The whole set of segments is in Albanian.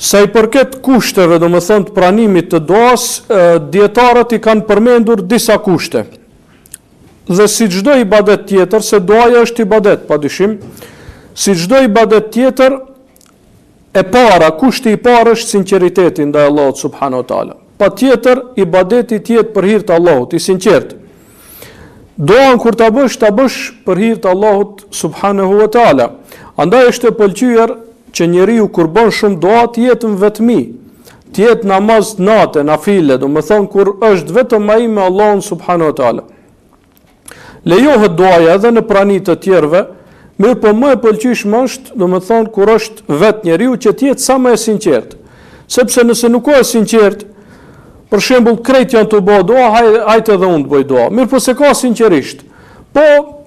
Sa i përket kushteve, do më thënë të pranimit të duas, dietarët i kanë përmendur disa kushte. Dhe si çdo ibadet tjetër, se duaja është ibadet, padyshim, si çdo ibadet tjetër, e para, kushti i parë është sinqeriteti ndaj Allahut subhanahu wa taala. Patjetër ibadeti tjetë për hir të Allahut, i sinqert. Doan kur ta bësh për hir të Allahut subhanahu wa taala. Andaj është e pëlqyer që njeriu kur bën shumë dua të jetë në vetmi, të jetë namaz natë, nafile, do të thonë kur është vetëm ai me Allahun subhanahu wa taala. Lejohet duaja edhe në prani të tjerëve, mirë po më e pëlqyeshme është, do të thonë kur është vet njeriu që të jetë sa më i sinqert. Sepse nëse nuk është sinqert, për shembull, krejt janë të bëjë dua, hajtë edhe unë të bëj dua. Mirë po se ka sinqerisht. Po,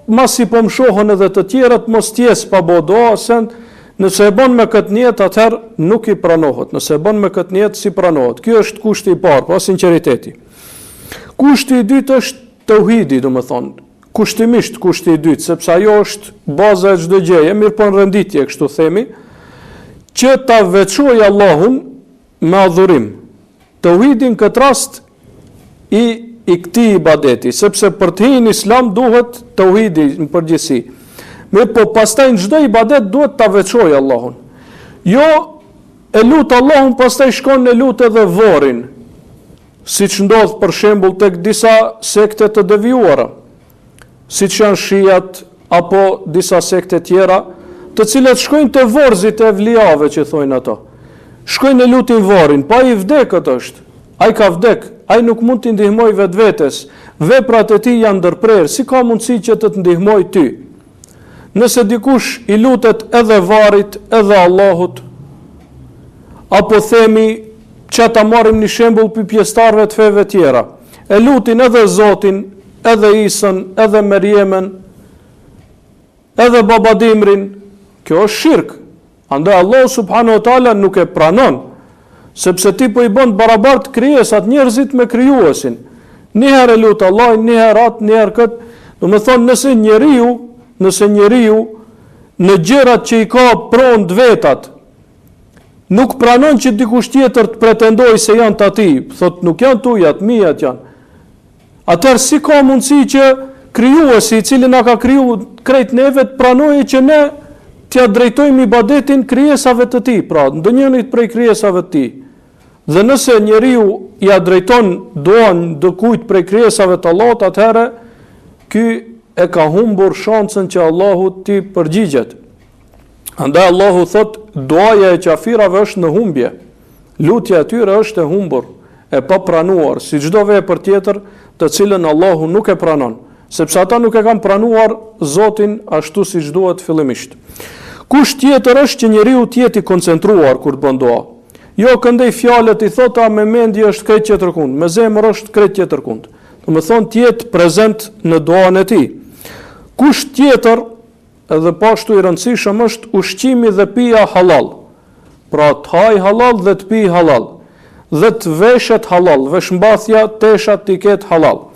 masi po më shohën edhe të tjerët, mos t'jes pa bëjë dua, se nëse e bën me këtë niyet, atëherë nuk i pranohet. Nëse e bën me këtë niyet, si pranohet. Ky është kushti i parë, pa sinqeriteti. Kushti i dytë është tauhidi, do të thonë. Kushtimisht kushti i dytë, sepse ajo është baza e çdo gjëje, mirë po në renditje, kështu themi, që ta veçoj Allahun me adhurim. Tauhidin këtë rast i këtij ibadeti, sepse për të hyrë në Islam duhet tauhidi në përgjithësi. Mirë po pastaj në çdo ibadet duhet ta veçoj Allahun. Jo e lut Allahun, pastaj shkon e lut edhe vorrin, siç ndodh për shembull tek disa sekte të devijuara, siç janë shijat apo disa sekte tjera, të cilat shkojnë te vorzit e evlijave që thojnë ato. Shkojnë e lutin vorrin, pa i vdekët është. Ai ka vdek, ai nuk mund t'i ndihmoj vetvetes. Veprat e tij janë ndërprerë, si ka mundësi që të ndihmoj ty? Nëse dikush i lutet edhe varrit, edhe Allahut, apo themi që ta marrim një shembull për pjesëtarëve të feve tjera, e lutin edhe Zotin, edhe Isën, edhe Merjemen, edhe Babadimrin, kjo është shirk. Andaj Allah subhanahu wa taala nuk e pranon, sepse ti po i bën barabart krijesat njerëzit me krijuesin. Një herë lut Allahin, një herë atë, një herë këtë. Do të thonë nëse njeriu në gjërat që i ka pronë të vetat, nuk pranon që dikush tjetër të pretendojë se janë të atij, thotë nuk janë tuja, të mia janë. Atëherë si ka mundësi që krijuesi i cili na ka krijuar krejt neve të pranojë që ne t'ja drejtojmë ibadetin krijesave të tij, pra ndonjërit prej krijesave të tij. Dhe nëse njeriu ja drejton duan dikujt prej krijesave të Allahut, atëherë ky e ka humbur shansën që Allahu t'i përgjigjet. Andaj Allahu thot, duaja e qafirave është në humbje. Lutja e tyre është e humbur, e pa pranuar, si çdo vepër tjetër të cilën Allahu nuk e pranon, sepse ata nuk e kanë pranuar Zotin ashtu siç duhet fillimisht. Kusht tjetër është që njeriu të jetë i koncentruar kur të bën dua. Jo këndej fjalët i thota me mendje është krejt tjetërkund, me zemër është krejt tjetërkund. Do të thonë të jetë prezent në duan e tij. Kusht tjetër, edhe pashtu i rëndësishëm, është ushqimi dhe pija halal. Pra të haj halal dhe të pi halal, dhe të veshet halal, veshmbathja, teshat të ketë halal.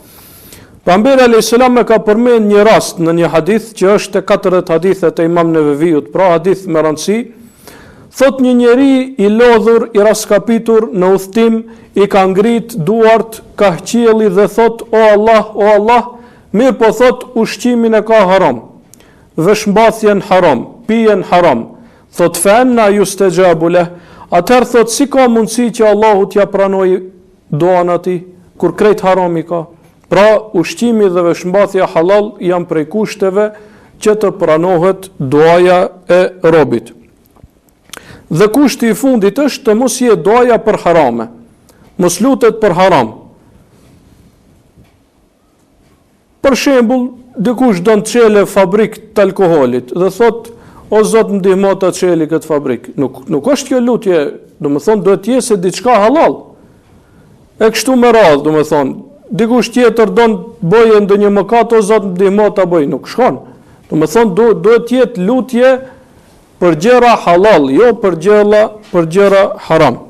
Pejgamberi alayhis salam e ka përmend një rast në një hadith që është e 40 hadithet e Imam Neveviut, pra hadith me rëndësi. Thot një njeri i lodhur, i raskapitur në udhtim, i ka ngrit duart ka qielli dhe thot o Allah, mirë po thot ushqimin e ka haram, veshmbathjen haram, pijen haram. Thot fa anna yustajabu leh, atëherë thot si ka mundësi që Allahu t'ja pranoj duan atij kur krejt haram i ka? Pra ushqimi dhe veshmbathja halal janë prej kushteve që të pranohet duaja e robit. Dhe kushti i fundit është të mos jetë duaja për harame. Mos lutet për haram. Për shembull, dikush don të çelë fabrikë të alkoolit dhe thot o Zot më ndihmo ta çeli këtë fabrikë. Nuk është kjo lutje, domethënë duhet të jetë diçka halal. E kështu me radhë, domethënë, dikush tjetër don të bëjë ndonjë mëkat, o Zot më ndihmo ta bëj, nuk shkon. Domethënë duhet të jetë lutje për gjëra halal, jo për gjëra haram.